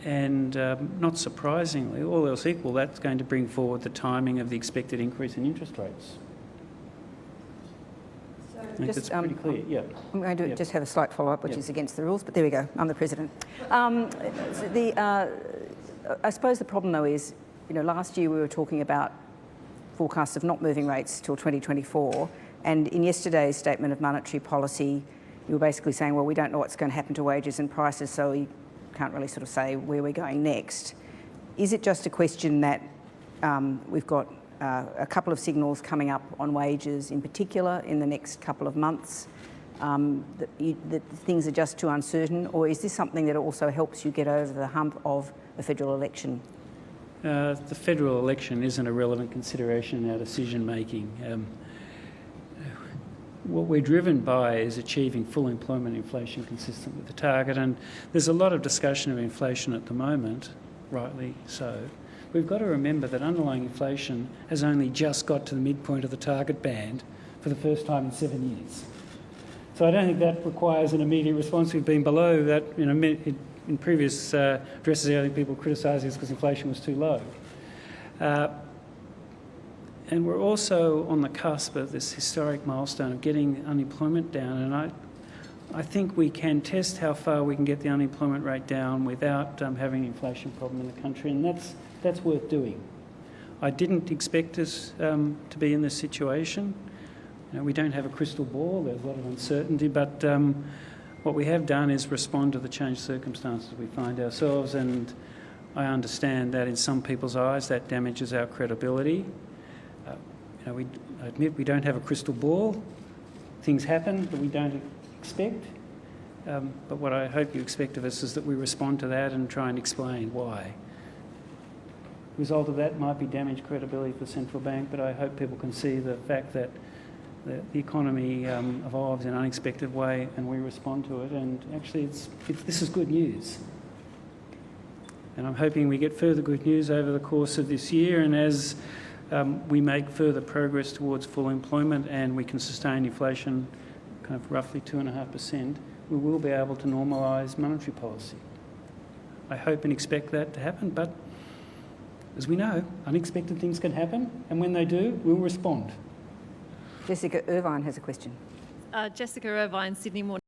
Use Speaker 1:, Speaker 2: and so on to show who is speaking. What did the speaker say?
Speaker 1: And not surprisingly, all else equal, that's going to bring forward the timing of the expected increase in interest rates. I think that's pretty clear. Yeah.
Speaker 2: I'm going to just have a slight follow-up, which is against the rules, but there we go. I'm the president. I suppose the problem, though, is, last year we were talking about forecasts of not moving rates till 2024, and in yesterday's statement of monetary policy, you were basically saying, well, we don't know what's going to happen to wages and prices, so we can't really sort of say where we're going next. Is it just a question that we've got a couple of signals coming up on wages in particular in the next couple of months, that things are just too uncertain, or is this something that also helps you get over the hump of a federal election?
Speaker 1: The federal election isn't a relevant consideration in our decision making. What we're driven by is achieving full employment inflation consistent with the target, and there's a lot of discussion of inflation at the moment, rightly so. We've got to remember that underlying inflation has only just got to the midpoint of the target band for the first time in 7 years. So I don't think that requires an immediate response. We've been below that, in previous addresses, I think people criticising us because inflation was too low. And we're also on the cusp of this historic milestone of getting unemployment down, and I think we can test how far we can get the unemployment rate down without having an inflation problem in the country, and that's worth doing. I didn't expect us to be in this situation. We don't have a crystal ball, there's a lot of uncertainty, but what we have done is respond to the changed circumstances we find ourselves, and I understand that in some people's eyes that damages our credibility. I admit we don't have a crystal ball. Things happen that we don't expect. But what I hope you expect of us is that we respond to that and try and explain why. The result of that might be damaged credibility for the central bank, but I hope people can see the fact that the economy evolves in an unexpected way and we respond to it. And actually, this is good news. And I'm hoping we get further good news over the course of this year, and as we make further progress towards full employment and we can sustain inflation kind of roughly 2.5%, we will be able to normalise monetary policy. I hope and expect that to happen, but as we know, unexpected things can happen, and when they do, we'll respond.
Speaker 2: Jessica Irvine has a question.
Speaker 3: Jessica Irvine, Sydney Morning.